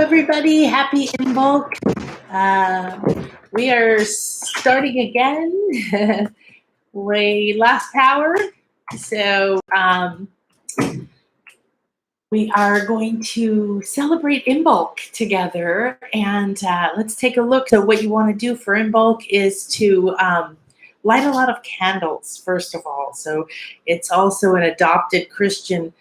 everybody. Happy Imbolic. We are starting again. We lost power. So we are going to celebrate Imbolic together. And let's take a look. So what you want to do for Imbolic is to light a lot of candles, first of all. So it's also an adopted Christian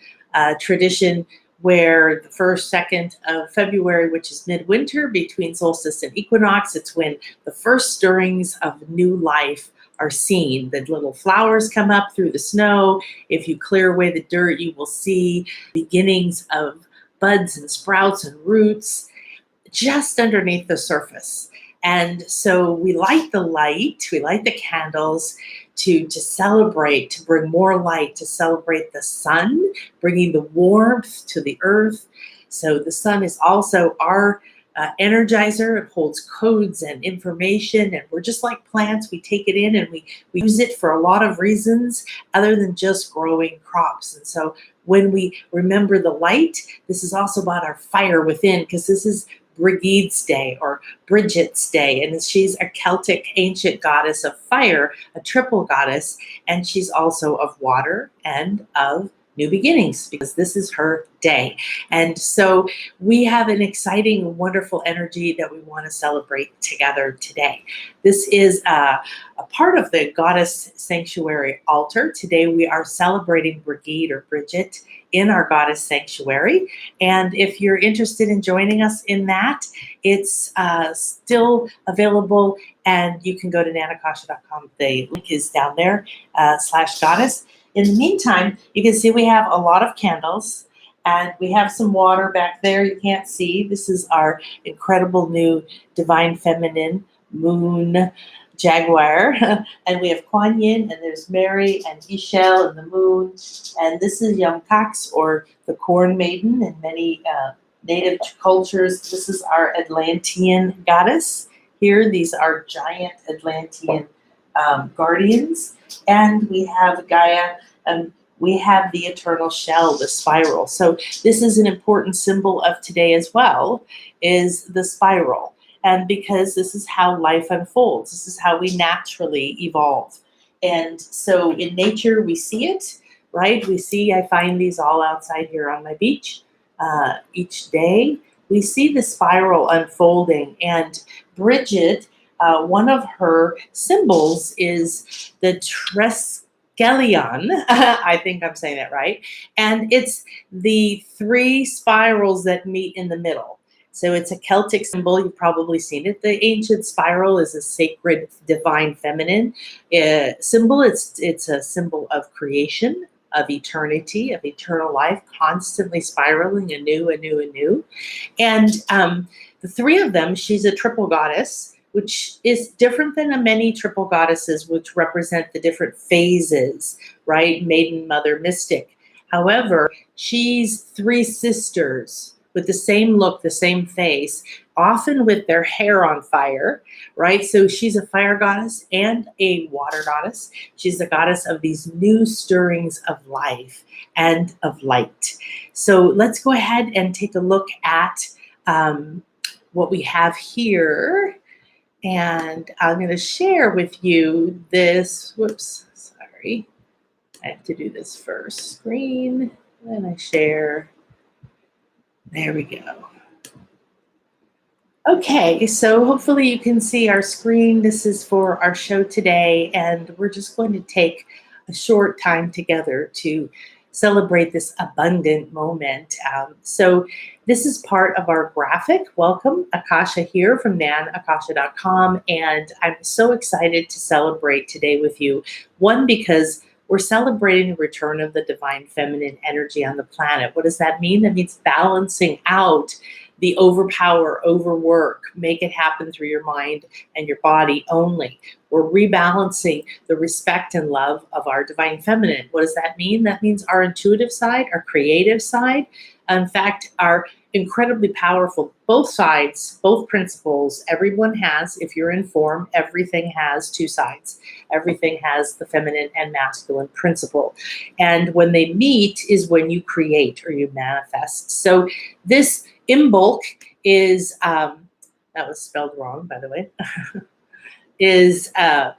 tradition where the 1st, 2nd of February, which is midwinter between solstice and equinox, it's when the first stirrings of new life are seen. The little flowers come up through the snow. If you clear away the dirt, you will see beginnings of buds and sprouts and roots just underneath the surface. And so we light the candles to celebrate, to bring more light, to celebrate the sun, bringing the warmth to the earth. So the sun is also our energizer. It holds codes and information, and we're just like plants. We take it in and we use it for a lot of reasons other than just growing crops. And so when we remember the light, this is also about our fire within, because this is Brigide's day or Bridget's day, and she's a Celtic ancient goddess of fire, a triple goddess, and she's also of water and of new beginnings, because this is her day. And so we have an exciting, wonderful energy that we want to celebrate together today. This is a part of the Goddess Sanctuary altar. Today we are celebrating Brigide or Bridget in our Goddess Sanctuary. And if you're interested in joining us in that, it's still available, and you can go to nanakasha.com. The link is down there, /goddess. In the meantime, you can see we have a lot of candles, and we have some water back there you can't see. This is our incredible new Divine Feminine Moon Jaguar. And we have Kuan Yin, and there's Mary and Ishel and the Moon. And this is Yom Kax, or the Corn Maiden, in many native cultures. This is our Atlantean goddess here. These are giant Atlantean guardians. And we have Gaia, and we have the eternal shell, the spiral. So this is an important symbol of today as well, is the spiral. And because this is how life unfolds, this is how we naturally evolve. And so in nature, we see it, right? I find these all outside here on my beach each day. We see the spiral unfolding. And Bridget, one of her symbols is the Triskelion. I think I'm saying that right. And it's the 3 spirals that meet in the middle. So it's a Celtic symbol. You've probably seen it. The ancient spiral is a sacred divine feminine symbol. It's a symbol of creation, of eternity, of eternal life, constantly spiraling anew. And the 3 of them, she's a triple goddess, which is different than many triple goddesses, which represent the different phases, right? Maiden, mother, mystic. However, she's 3 sisters with the same look, the same face, often with their hair on fire, right? So she's a fire goddess and a water goddess. She's the goddess of these new stirrings of life and of light. So let's go ahead and take a look at what we have here. And I'm going to share with you this, I have to do this first. Screen, and I share. There we go. Okay, so hopefully you can see our screen. This is for our show today, and we're just going to take a short time together to celebrate this abundant moment. So this is part of our graphic. Welcome, Akasha here from nanakasha.com, and I'm so excited to celebrate today with you. One, because we're celebrating the return of the divine feminine energy on the planet. What does that mean? That means balancing out the overpower, overwork, make it happen through your mind and your body only. We're rebalancing the respect and love of our divine feminine. What does that mean? That means our intuitive side, our creative side, in fact, our incredibly powerful, both sides, both principles, everyone has, if you're in form, everything has 2 sides. Everything has the feminine and masculine principle. And when they meet is when you create or you manifest. So this Imbolic is, that was spelled wrong, by the way, is a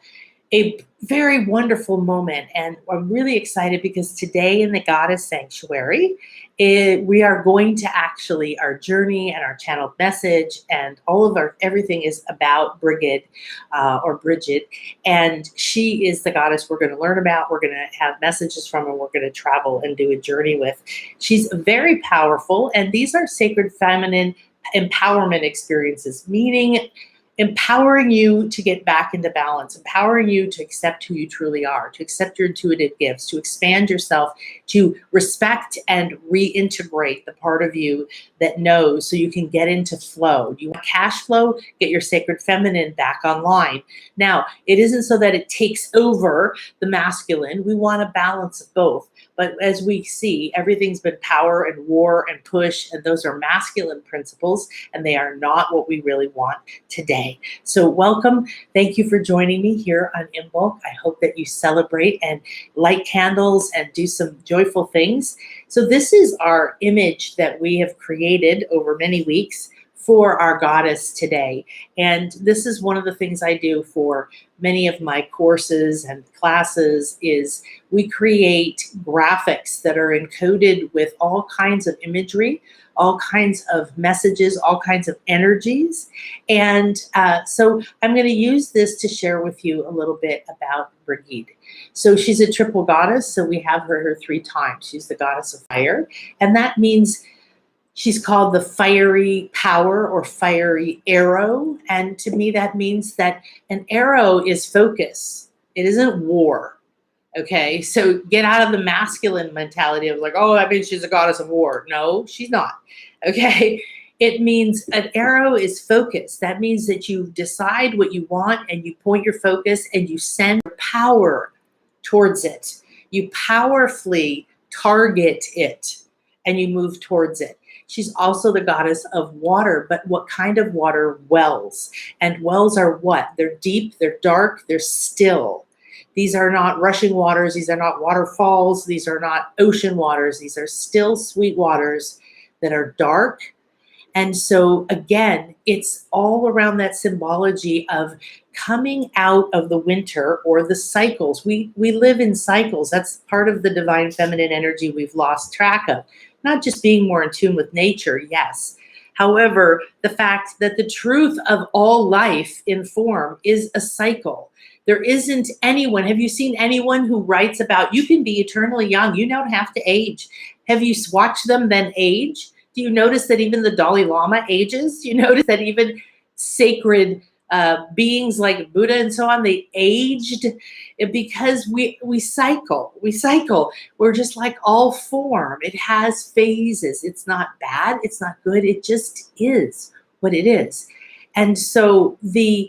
very wonderful moment. And I'm really excited because today in the Goddess Sanctuary, we are going to actually, our journey and our channeled message and all of our, everything is about Brigid or Bridget. And she is the goddess we're going to learn about. We're going to have messages from her. We're going to travel and do a journey with. She's very powerful. And these are sacred feminine empowerment experiences, meaning empowering you to get back into balance, empowering you to accept who you truly are, to accept your intuitive gifts, to expand yourself, to respect and reintegrate the part of you that knows so you can get into flow. You want cash flow? Get your sacred feminine back online. Now, it isn't so that it takes over the masculine. We want a balance of both. But as we see, everything's been power and war and push, and those are masculine principles, and they are not what we really want today. So welcome. Thank you for joining me here on Imbolic. I hope that you celebrate and light candles and do some joyful things. So this is our image that we have created over many weeks for our goddess today. And this is one of the things I do for many of my courses and classes is we create graphics that are encoded with all kinds of imagery, all kinds of messages, all kinds of energies. And so I'm going to use this to share with you a little bit about Brigid. So she's a triple goddess. So we have her 3 times. She's the goddess of fire. And that means she's called the fiery power or fiery arrow. And to me, that means that an arrow is focus. It isn't war. Okay, so get out of the masculine mentality of like, oh, that means she's a goddess of war. No, she's not. Okay, it means an arrow is focus. That means that you decide what you want and you point your focus and you send power towards it. You powerfully target it and you move towards it. She's also the goddess of water, but what kind of water? Wells. And wells are what? They're deep, they're dark, they're still. These are not rushing waters. These are not waterfalls. These are not ocean waters. These are still sweet waters that are dark. And so again, it's all around that symbology of coming out of the winter or the cycles. We live in cycles. That's part of the divine feminine energy we've lost track of. Not just being more in tune with nature, yes. However, the fact that the truth of all life in form is a cycle. There isn't anyone, have you seen anyone who writes about, you can be eternally young, you don't have to age. Have you watched them then age? Do you notice that even the Dalai Lama ages? Do you notice that even sacred beings like Buddha and so on, they aged? Because we cycle. We're just like all form. It has phases. It's not bad. It's not good. It just is what it is. And so the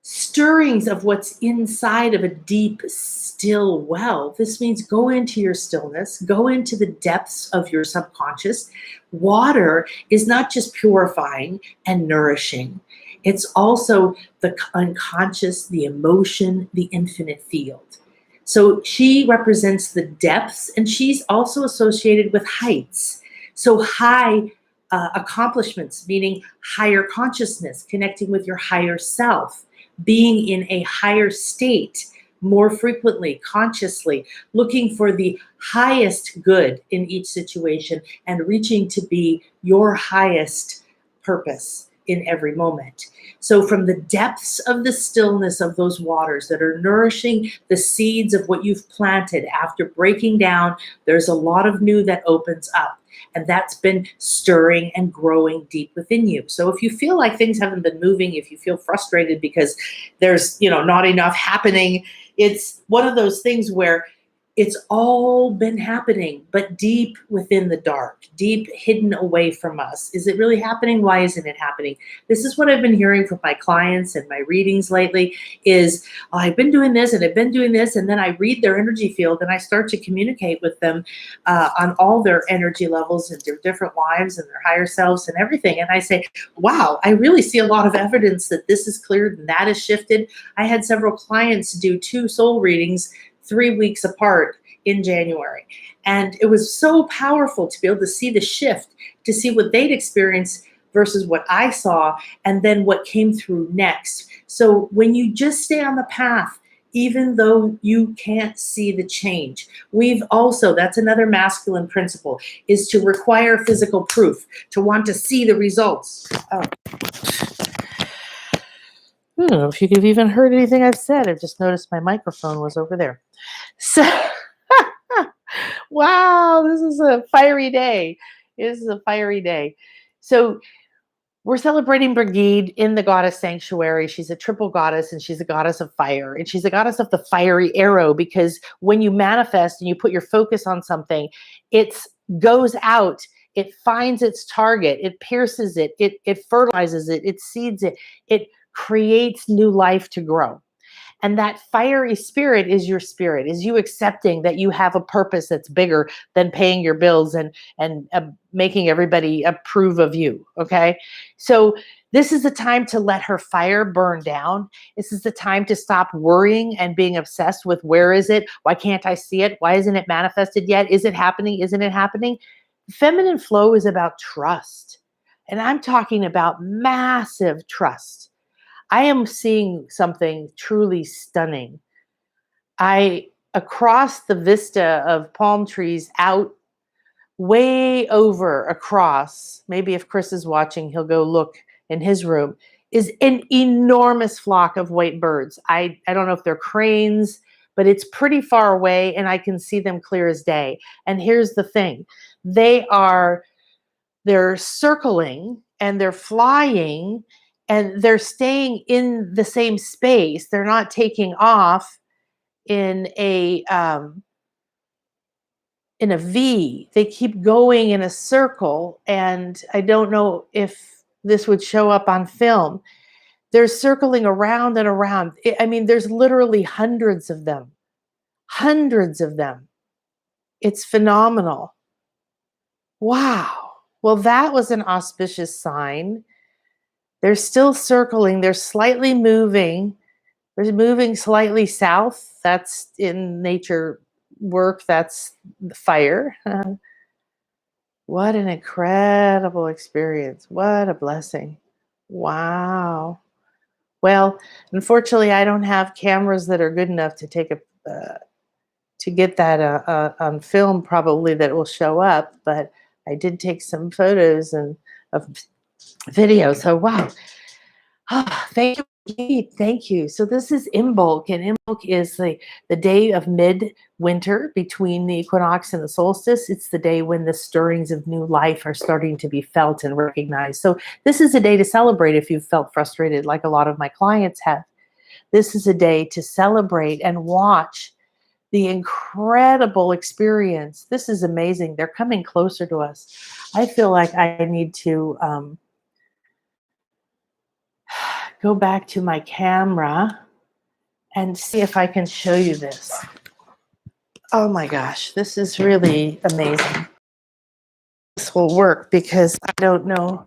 stirrings of what's inside of a deep, still well, this means go into your stillness, go into the depths of your subconscious. Water is not just purifying and nourishing. It's also the unconscious, the emotion, the infinite field. So she represents the depths, and she's also associated with heights. So high accomplishments, meaning higher consciousness, connecting with your higher self, being in a higher state more frequently, consciously, looking for the highest good in each situation and reaching to be your highest purpose in every moment. So from the depths of the stillness of those waters that are nourishing the seeds of what you've planted, after breaking down, there's a lot of new that opens up. And that's been stirring and growing deep within you. So if you feel like things haven't been moving, if you feel frustrated because there's, not enough happening, it's one of those things where it's all been happening, but deep within the dark, deep hidden away from us. Is it really happening? Why isn't it happening? This is what I've been hearing from my clients and my readings lately is, oh, I've been doing this and I've been doing this. And then I read their energy field and I start to communicate with them on all their energy levels and their different lives and their higher selves and everything. And I say, wow, I really see a lot of evidence that this is cleared and that is shifted. I had several clients do 2 soul readings 3 weeks apart in January. And it was so powerful to be able to see the shift, to see what they'd experienced versus what I saw and then what came through next. So when you just stay on the path, even though you can't see the change, we've also, that's another masculine principle, is to require physical proof, to want to see the results. Oh. I don't know if you could have even heard anything I've said. I've just noticed my microphone was over there. So, wow, this is a fiery day. This is a fiery day. So, we're celebrating Brigid in the goddess sanctuary. She's a triple goddess, and she's a goddess of fire, and she's a goddess of the fiery arrow, because when you manifest and you put your focus on something, it goes out, it finds its target, it pierces it, it fertilizes it, it seeds it, it creates new life to grow. And that fiery spirit is your spirit, is you accepting that you have a purpose that's bigger than paying your bills and making everybody approve of you. Okay. So this is the time to let her fire burn down. This is the time to stop worrying and being obsessed with where is it? Why can't I see it? Why isn't it manifested yet? Is it happening? Isn't it happening? Feminine flow is about trust. And I'm talking about massive trust. I am seeing something truly stunning. Across the vista of palm trees out way over across, maybe if Chris is watching, he'll go look in his room, is an enormous flock of white birds. I don't know if they're cranes, but it's pretty far away and I can see them clear as day. And here's the thing. They're circling and they're flying and they're staying in the same space. They're not taking off in a V. They keep going in a circle, and I don't know if this would show up on film. They're circling around and around. I mean, there's literally hundreds of them. Hundreds of them. It's phenomenal. Wow. Well, that was an auspicious sign. They're still circling. They're slightly moving. They're moving slightly south. That's in nature work. That's the fire. What an incredible experience. What a blessing. Wow. Well, unfortunately, I don't have cameras that are good enough to take to get that on film, probably, that will show up. But I did take some photos and of video. So wow. Thank you. Thank you. So this is Imbolic, and Imbolic is the day of midwinter between the equinox and the solstice. It's the day when the stirrings of new life are starting to be felt and recognized. So this is a day to celebrate if you've felt frustrated like a lot of my clients have. This is a day to celebrate and watch the incredible experience. This is amazing. They're coming closer to us. I feel like I need to go back to my camera and see if I can show you this. Oh my gosh, this is really amazing. This will work because I don't know.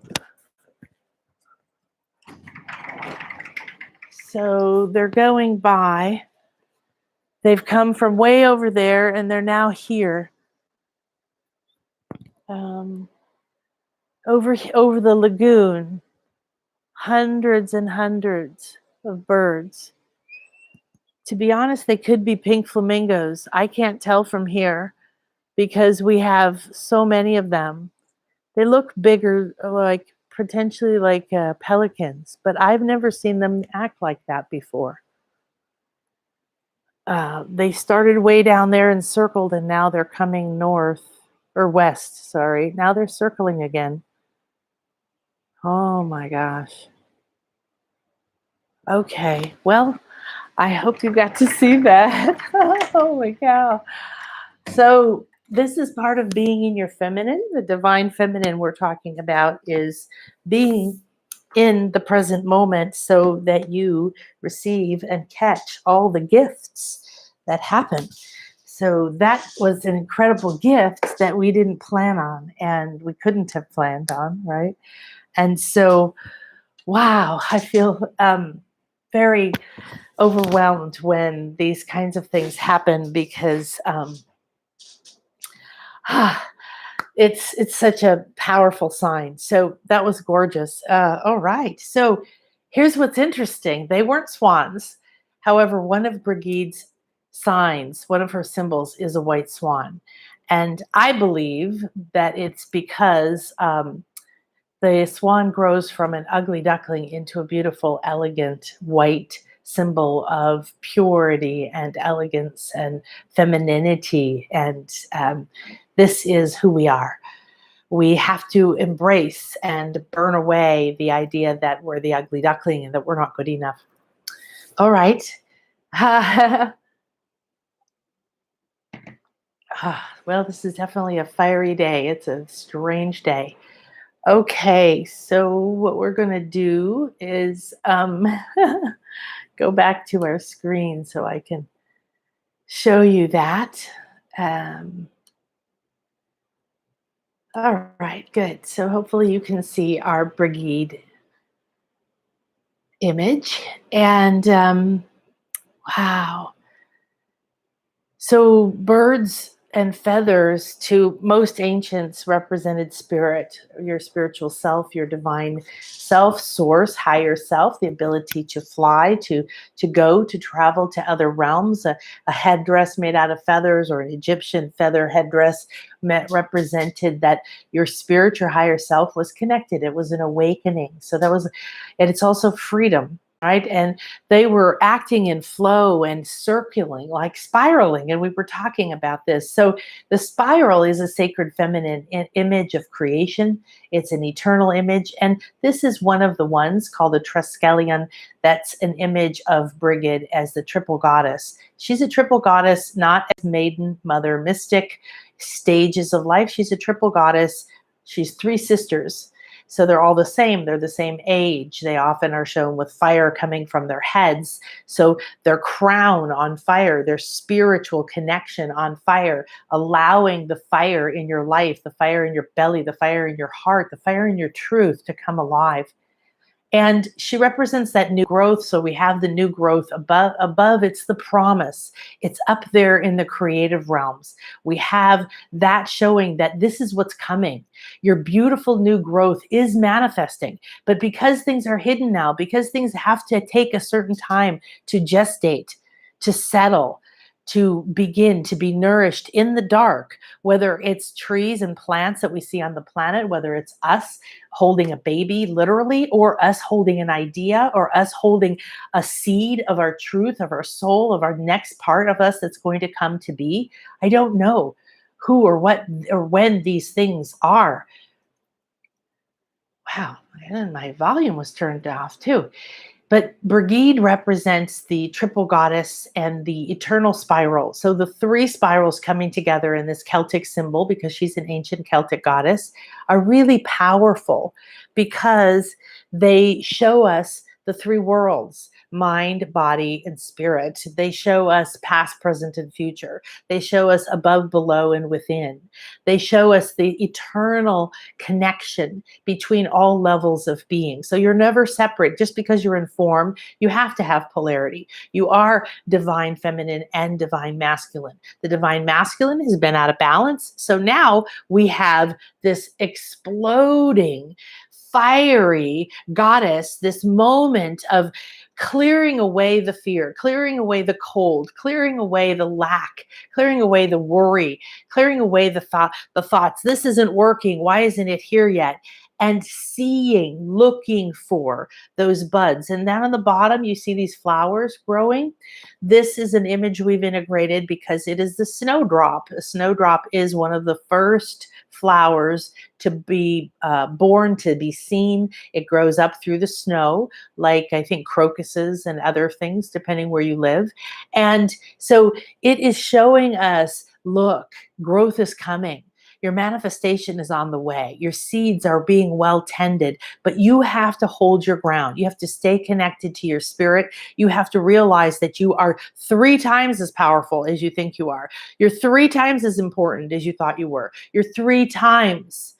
So they're going by. They've come from way over there and they're now here. Over the lagoon. Hundreds and hundreds of birds. To be honest, they could be pink flamingos. I can't tell from here because we have so many of them. They look bigger, like potentially like pelicans, but I've never seen them act like that before. They started way down there and circled, and now they're coming north or west. Sorry. Now they're circling again. Oh my gosh. Okay. Well, I hope you got to see that. Oh my cow. So this is part of being in your feminine. The divine feminine we're talking about is being in the present moment so that you receive and catch all the gifts that happen. So that was an incredible gift that we didn't plan on and we couldn't have planned on, right? And so, wow, I feel very overwhelmed when these kinds of things happen because It's such a powerful sign. So that was gorgeous. All right. So here's what's interesting. They weren't swans. However, one of Brigide's signs, one of her symbols, is a white swan. And I believe that it's because the swan grows from an ugly duckling into a beautiful, elegant white symbol of purity and elegance and femininity. And this is who we are. We have to embrace and burn away the idea that we're the ugly duckling and that we're not good enough. All right. Well, this is definitely a fiery day. It's a strange day. Okay, so what we're going to do is go back to our screen so I can show you that. Um, all right, good. So hopefully you can see our Brigade image. And wow. So birds and feathers to most ancients represented spirit, your spiritual self, your divine self, source, higher self, the ability to fly, to go, to travel to other realms. A headdress made out of feathers or an Egyptian feather headdress represented that your spirit, your higher self was connected. It was an awakening. So that was, and it's also freedom. Right. And they were acting in flow and circling, like spiraling. And we were talking about this. So the spiral is a sacred feminine image of creation. It's an eternal image. And this is one of the ones called the Triskelion. That's an image of Brigid as the triple goddess. She's a triple goddess, not as maiden, mother, mystic stages of life. She's a triple goddess. She's three sisters. So they're all the same. They're the same age. They often are shown with fire coming from their heads. So their crown on fire, their spiritual connection on fire, allowing the fire in your life, the fire in your belly, the fire in your heart, the fire in your truth to come alive. And she represents that new growth. So we have the new growth above. It's the promise. It's up there in the creative realms. We have that showing that this is what's coming. Your beautiful new growth is manifesting. But because things are hidden now, because things have to take a certain time to gestate, to settle, to begin to be nourished in the dark, whether it's trees and plants that we see on the planet, whether it's us holding a baby literally, or us holding an idea, or us holding a seed of our truth, of our soul, of our next part of us that's going to come to be. I don't know who or what or when these things are. Wow, and my volume was turned off too. But Brigide represents the triple goddess and the eternal spiral. So the three spirals coming together in this Celtic symbol, because she's an ancient Celtic goddess, are really powerful because they show us the three worlds: mind, body, and spirit. They show us past, present, and future. They show us above, below, and within. They show us the eternal connection between all levels of being. So you're never separate. Just because you're in form, you have to have polarity. You are divine feminine and divine masculine. The divine masculine has been out of balance. So now we have this exploding, fiery goddess, this moment of clearing away the fear, clearing away the cold, clearing away the lack, clearing away the worry, clearing away the thoughts. This isn't working. Why isn't it here yet? And seeing, looking for those buds. And down on the bottom, you see these flowers growing. This is an image we've integrated because it is the snowdrop. A snowdrop is one of the first flowers to be born, to be seen. It grows up through the snow, like I think crocuses and other things, depending where you live. And so it is showing us, look, growth is coming. Your manifestation is on the way. Your seeds are being well tended, but you have to hold your ground. You have to stay connected to your spirit. You have to realize that you are 3 times as powerful as you think you are. You're 3 times as important as you thought you were. You're 3 times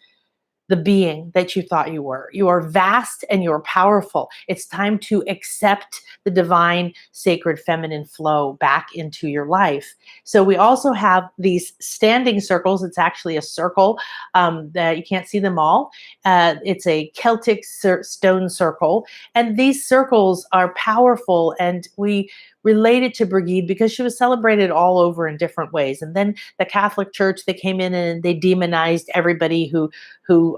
the being that you thought you were. You are vast and you're powerful. It's time to accept the divine, sacred, feminine flow back into your life. So we also have these standing circles. It's actually a circle that you can't see them all. It's a Celtic stone circle. And these circles are powerful. And we related to Brigid because she was celebrated all over in different ways. And then the Catholic Church, they came in and they demonized everybody who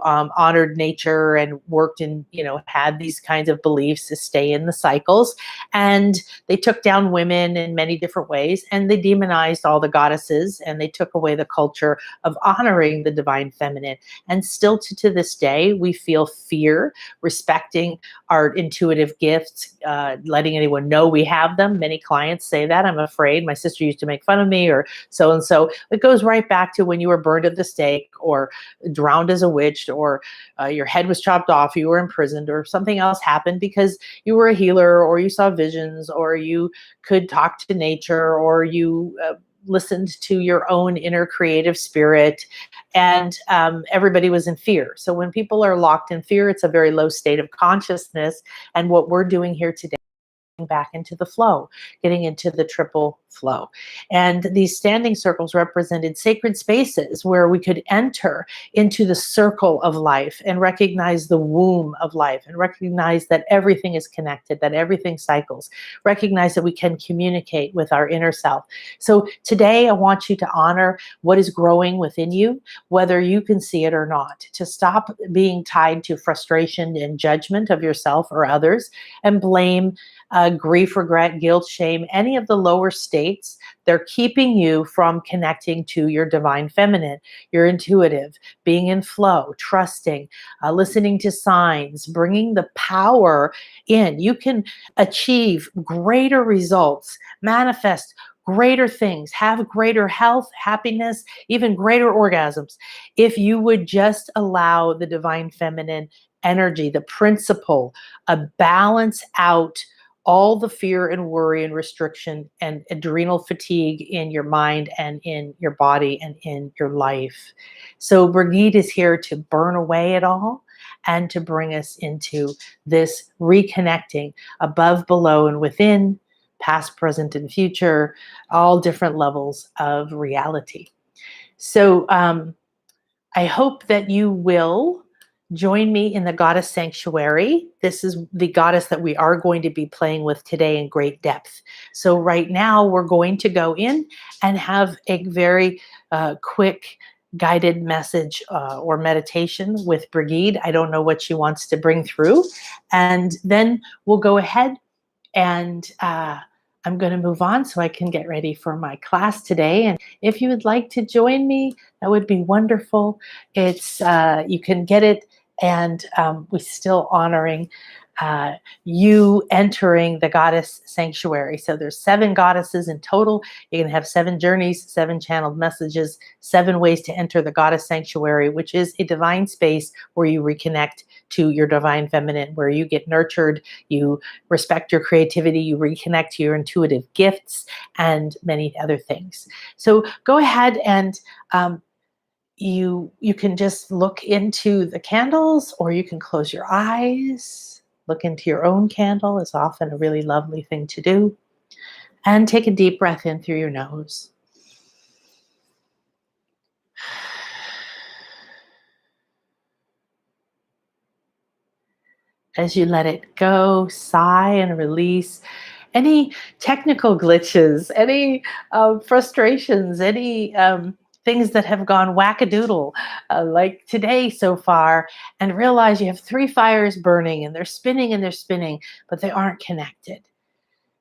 honored nature and worked in, had these kinds of beliefs to stay in the cycles. And they took down women in many different ways, and they demonized all the goddesses, and they took away the culture of honoring the divine feminine. And still to this day, we feel fear, respecting our intuitive gifts, letting anyone know we have them. Many clients say that. I'm afraid. My sister used to make fun of me, or so and so. It goes right back to when you were burned at the stake, or drowned as a witch, or your head was chopped off, you were imprisoned, or something else happened because you were a healer, or you saw visions, or you could talk to nature, or you listened to your own inner creative spirit, and everybody was in fear. So when people are locked in fear, it's a very low state of consciousness. And what we're doing here today, back into the flow, getting into the triple flow. And these standing circles represented sacred spaces where we could enter into the circle of life and recognize the womb of life, and recognize that everything is connected, that everything cycles, recognize that we can communicate with our inner self. So today I want you to honor what is growing within you, whether you can see it or not, to stop being tied to frustration and judgment of yourself or others, and blame, grief, regret, guilt, shame, any of the lower states. They're keeping you from connecting to your divine feminine, your intuitive, being in flow, trusting, listening to signs, bringing the power in. You can achieve greater results, manifest greater things, have greater health, happiness, even greater orgasms, if you would just allow the divine feminine energy, the principle, balance out all the fear and worry and restriction and adrenal fatigue in your mind and in your body and in your life. So Brigid is here to burn away it all and to bring us into this reconnecting above, below, and within, past, present, and future, all different levels of reality. So I hope that you will join me in the Goddess Sanctuary. This is the goddess that we are going to be playing with today in great depth. So right now we're going to go in and have a very quick guided message or meditation with Brigid. I don't know what she wants to bring through. And then we'll go ahead and I'm going to move on so I can get ready for my class today. And if you would like to join me, that would be wonderful. It's you can get it, and we're still honoring you entering the Goddess Sanctuary. So there's 7 goddesses in total. You can have 7 journeys, 7 channeled messages, 7 ways to enter the Goddess Sanctuary, which is a divine space where you reconnect to your divine feminine, where you get nurtured, you respect your creativity, you reconnect to your intuitive gifts, and many other things. So go ahead and you can just look into the candles, or you can close your eyes. Look into your own candle is often a really lovely thing to do. And take a deep breath in through your nose. As you let it go, sigh and release any technical glitches, any frustrations, any things that have gone wackadoodle, like today so far, and realize you have 3 fires burning and they're spinning, but they aren't connected.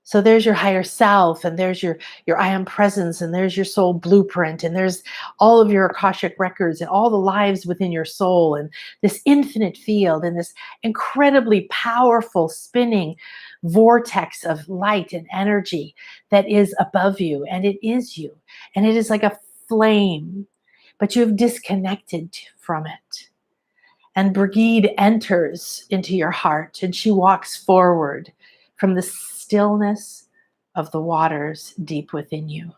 So there's your higher self, and there's your I am presence, and there's your soul blueprint, and there's all of your Akashic records and all the lives within your soul, and this infinite field, and this incredibly powerful spinning vortex of light and energy that is above you, and it is you, and it is like a flame, but you have disconnected from it. And Brigid enters into your heart, and she walks forward from the stillness of the waters deep within you.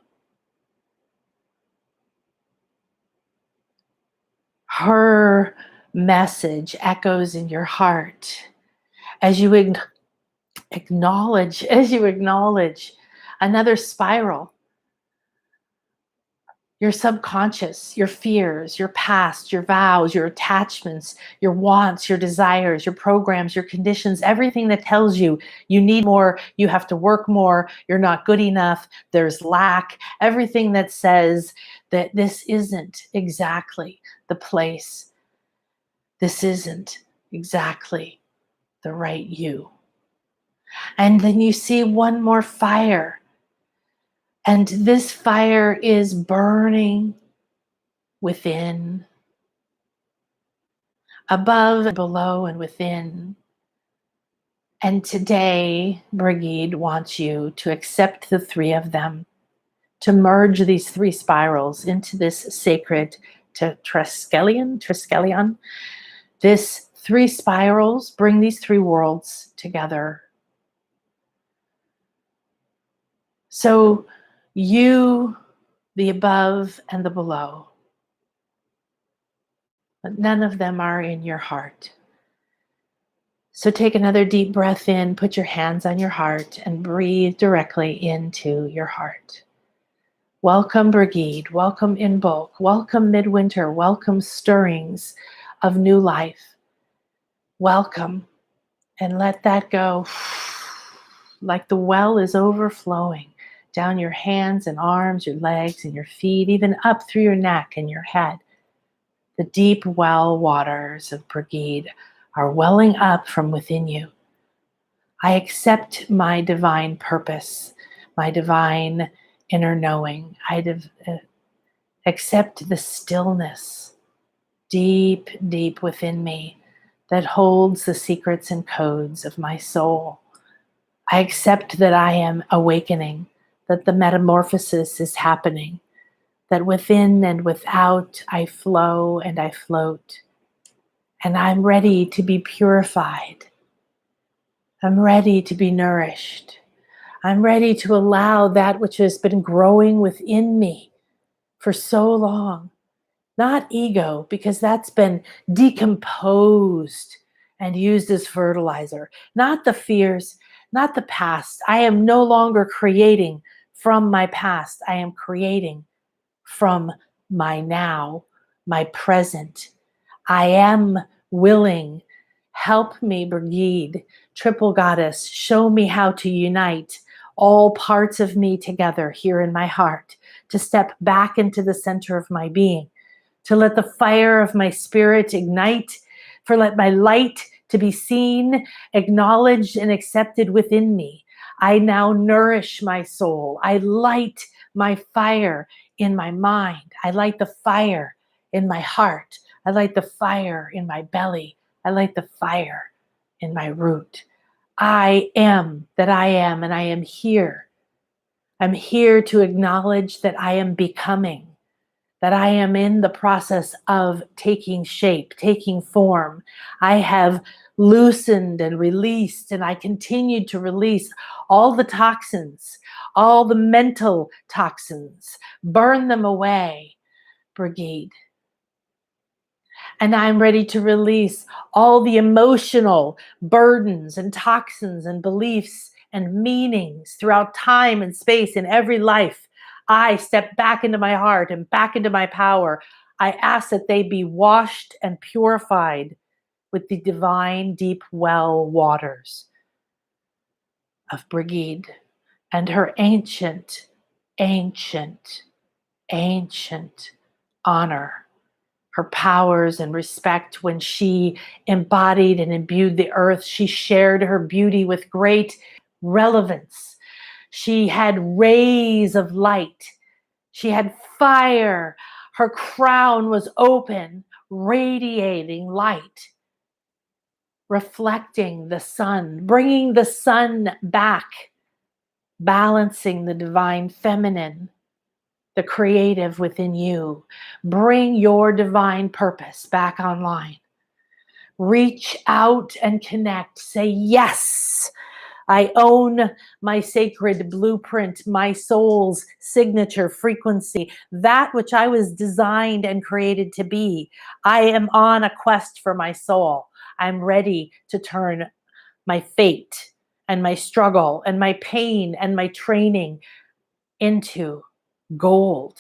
Her message echoes in your heart as you acknowledge another spiral. Your subconscious, your fears, your past, your vows, your attachments, your wants, your desires, your programs, your conditions, everything that tells you you need more, you have to work more, you're not good enough, there's lack, everything that says that this isn't exactly the place, this isn't exactly the right you. And then you see one more fire, and this fire is burning within, above, below, and within. And today, Brigid wants you to accept the three of them, to merge these three spirals into this sacred triskelion. This three spirals bring these three worlds together. So you, the above and the below, but none of them are in your heart. So take another deep breath in, put your hands on your heart, and breathe directly into your heart. Welcome, Brigid. Welcome, Imbolic. Welcome, Midwinter. Welcome, stirrings of new life. Welcome, and let that go like the well is overflowing down your hands and arms, your legs and your feet, even up through your neck and your head. The deep well waters of Brigid are welling up from within you. I accept my divine purpose, my divine inner knowing. I accept the stillness deep, deep within me that holds the secrets and codes of my soul. I accept that I am awakening, that the metamorphosis is happening, that within and without I flow and I float, and I'm ready to be purified. I'm ready to be nourished. I'm ready to allow that which has been growing within me for so long. Not ego, because that's been decomposed and used as fertilizer. Not the fears, not the past. I am no longer creating from my past. I am creating from my now, my present. I am willing. Help me, Brigid, triple goddess. Show me how to unite all parts of me together here in my heart, to step back into the center of my being, to let the fire of my spirit ignite, for let my light to be seen, acknowledged, and accepted within me. I now nourish my soul. I light my fire in my mind. I light the fire in my heart. I light the fire in my belly. I light the fire in my root. I am that I am, and I am here. I'm here to acknowledge that I am becoming, that I am in the process of taking shape, taking form. I have loosened and released, and I continue to release all the toxins, all the mental toxins. Burn them away, Brigid. And I'm ready to release all the emotional burdens and toxins and beliefs and meanings throughout time and space in every life. I step back into my heart and back into my power. I ask that they be washed and purified with the divine deep well waters of Brigid and her ancient, ancient, ancient honor, her powers and respect. When she embodied and imbued the earth, she shared her beauty with great relevance. She had rays of light. She had fire. Her crown was open, radiating light, reflecting the sun, bringing the sun back, balancing the divine feminine, the creative within you. Bring your divine purpose back online. Reach out and connect. Say, yes, I own my sacred blueprint, my soul's signature frequency, that which I was designed and created to be. I am on a quest for my soul. I'm ready to turn my fate and my struggle and my pain and my training into gold,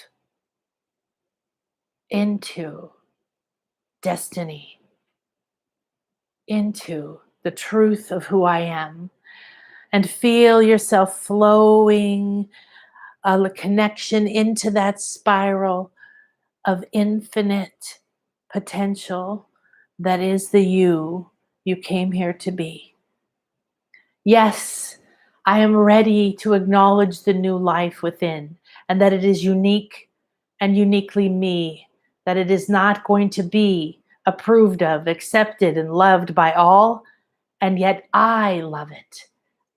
into destiny, into the truth of who I am. And feel yourself flowing a connection into that spiral of infinite potential that is the you came here to be. Yes, I am ready to acknowledge the new life within, and that it is unique and uniquely me, that it is not going to be approved of, accepted, and loved by all, and yet I love it.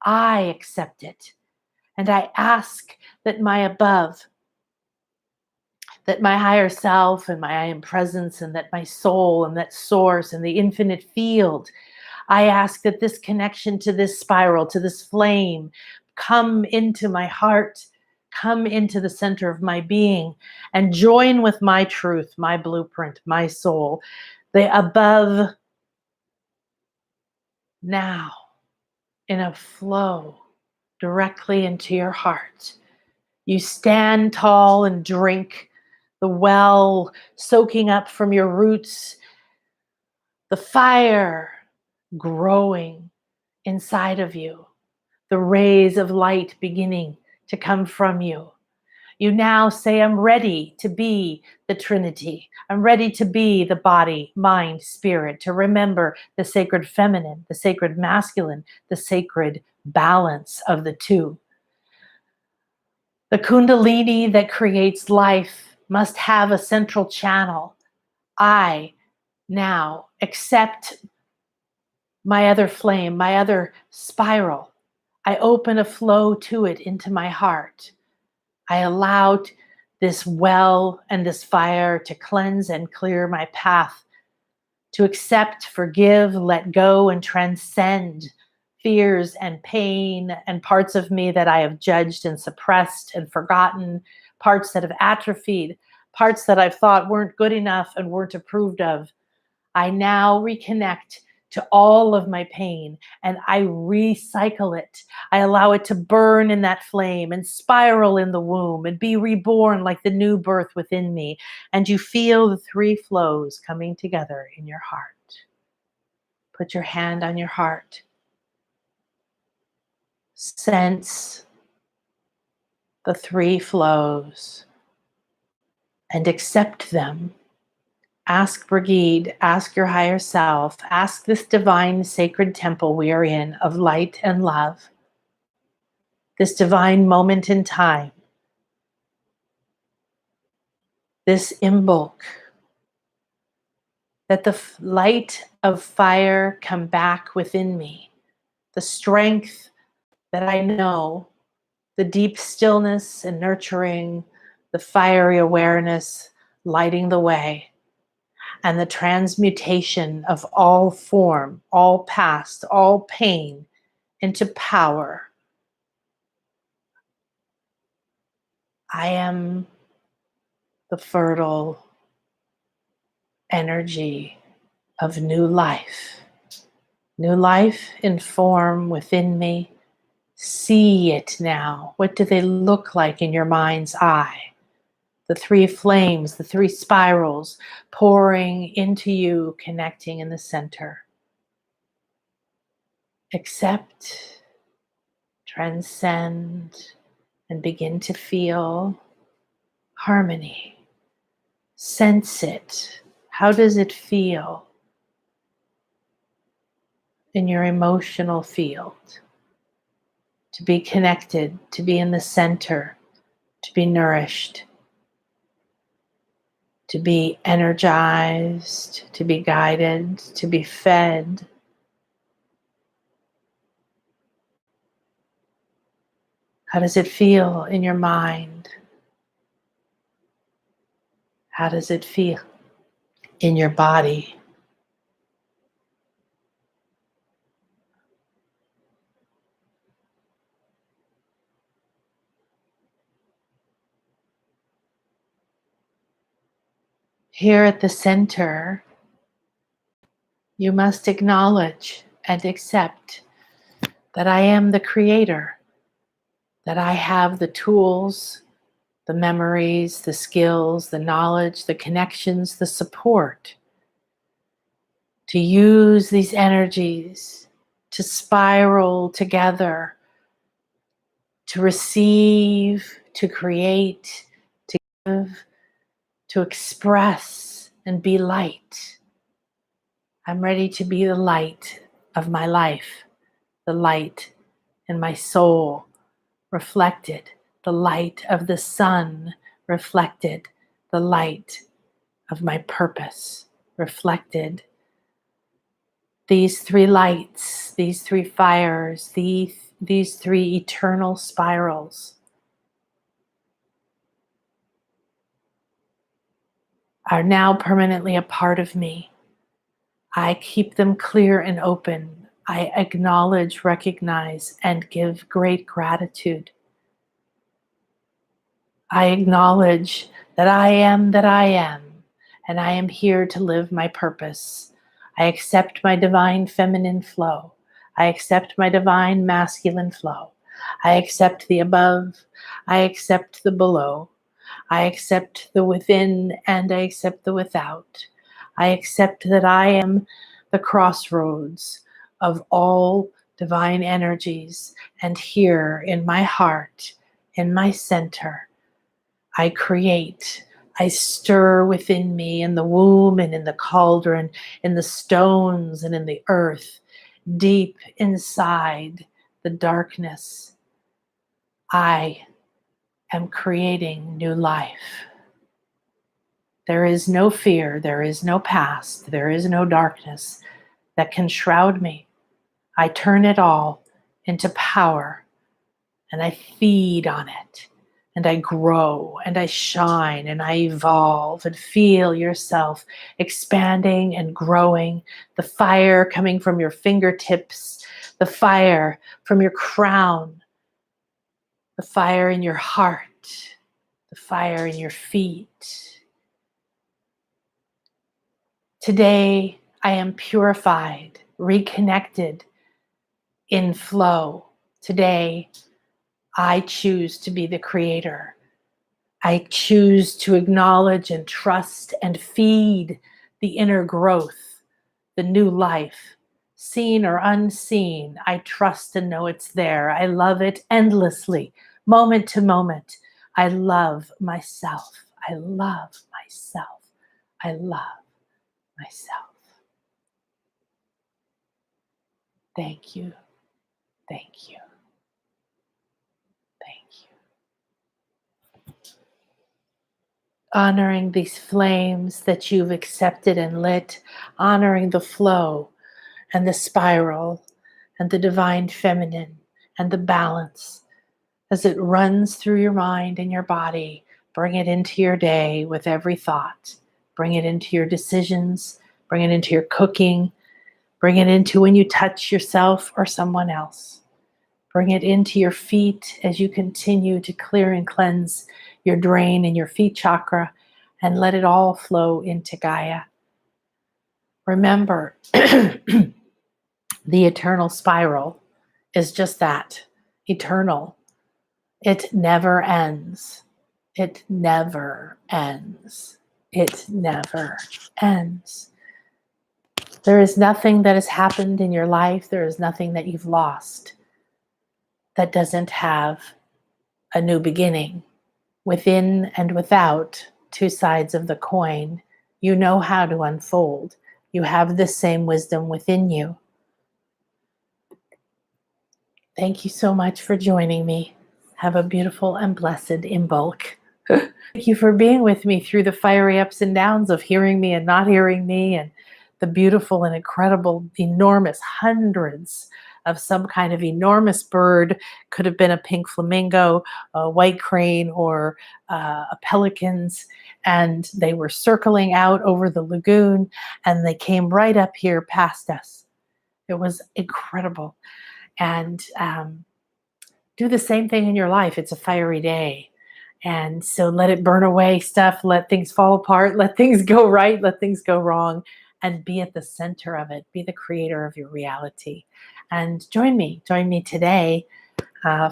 I accept it. And I ask that my above, that my higher self and my I am presence, and that my soul and that source and the infinite field, I ask that this connection to this spiral, to this flame, come into my heart, come into the center of my being, and join with my truth, my blueprint, my soul, the above now, in a flow directly into your heart. You stand tall and drink the well, soaking up from your roots, the fire growing inside of you, the rays of light beginning to come from you. You now say, I'm ready to be the Trinity. I'm ready to be the body, mind, spirit, to remember the sacred feminine, the sacred masculine, the sacred balance of the two. The Kundalini that creates life must have a central channel. I now accept my other flame, my other spiral. I open a flow to it into my heart. I allow this well and this fire to cleanse and clear my path, to accept, forgive, let go, and transcend fears and pain and parts of me that I have judged and suppressed and forgotten, parts that have atrophied, parts that I've thought weren't good enough and weren't approved of. I now reconnect to all of my pain and I recycle it. I allow it to burn in that flame and spiral in the womb and be reborn like the new birth within me. And you feel the three flows coming together in your heart. Put your hand on your heart. Sense the three flows and accept them. Ask Brigid, ask your higher self, ask this divine sacred temple we are in of light and love, this divine moment in time, this Imbolic, that the light of fire come back within me, the strength that I know, the deep stillness and nurturing, the fiery awareness lighting the way, and the transmutation of all form, all past, all pain into power. I am the fertile energy of new life. New life in form within me. See it now. What do they look like in your mind's eye? The three flames, the three spirals pouring into you, connecting in the center. Accept, transcend, and begin to feel harmony. Sense it. How does it feel in your emotional field? To be connected, to be in the center, to be nourished, to be energized, to be guided, to be fed. How does it feel in your mind? How does it feel in your body? Here at the center, you must acknowledge and accept that I am the creator, that I have the tools, the memories, the skills, the knowledge, the connections, the support to use these energies to spiral together, to receive, to create, to give, to express and be light. I'm ready to be the light of my life, the light in my soul reflected, the light of the sun reflected, the light of my purpose reflected. These three lights, these three fires, these three eternal spirals are now permanently a part of me. I keep them clear and open. I acknowledge, recognize, and give great gratitude. I acknowledge that I am, and I am here to live my purpose. I accept my divine feminine flow. I accept my divine masculine flow. I accept the above. I accept the below. I accept the within and I accept the without. I accept that I am the crossroads of all divine energies. And here in my heart, in my center, I create. I stir within me in the womb and in the cauldron, in the stones and in the earth, deep inside the darkness. I am creating new life. There is no fear, there is no past, there is no darkness that can shroud me. I turn it all into power and I feed on it and I grow and I shine and I evolve and feel yourself expanding and growing. The fire coming from your fingertips, the fire from your crown, the fire in your heart, the fire in your feet. Today, I am purified, reconnected, in flow. Today, I choose to be the creator. I choose to acknowledge and trust and feed the inner growth, the new life, seen or unseen. I trust and know it's there. I love it endlessly, moment to moment. I love myself. I love myself. I love myself. Thank you. Thank you. Thank you. Honoring these flames that you've accepted and lit, honoring the flow and the spiral and the divine feminine and the balance as it runs through your mind and your body. Bring it into your day with every thought. Bring it into your decisions. Bring it into your cooking. Bring it into when you touch yourself or someone else. Bring it into your feet as you continue to clear and cleanse your drain in your feet chakra and let it all flow into Gaia. Remember, the eternal spiral is just that, eternal. It never ends. It never ends. It never ends. There is nothing that has happened in your life. There is nothing that you've lost that doesn't have a new beginning. Within and without, two sides of the coin. You know how to unfold. You have the same wisdom within you. Thank you so much for joining me. Have a beautiful and blessed Imbolic. Thank you for being with me through the fiery ups and downs of hearing me and not hearing me, and the beautiful and incredible, enormous hundreds of some kind of enormous bird. Could have been a pink flamingo, a white crane, or a pelicans, and they were circling out over the lagoon, and they came right up here past us. It was incredible. And do the same thing in your life. It's a fiery day. And so let it burn away stuff, let things fall apart, let things go right, let things go wrong, and be at the center of it. Be the creator of your reality. And join me today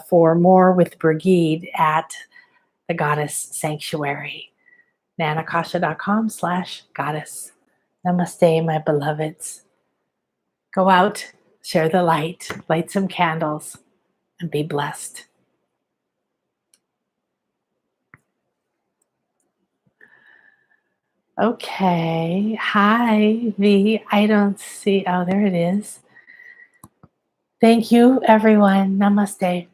for more with Brigid at the Goddess Sanctuary. nanakasha.com/goddess. Namaste, my beloveds. Go out, share the light, light some candles, and be blessed. Okay. Hi, V. I don't see. Oh, there it is. Thank you, everyone. Namaste.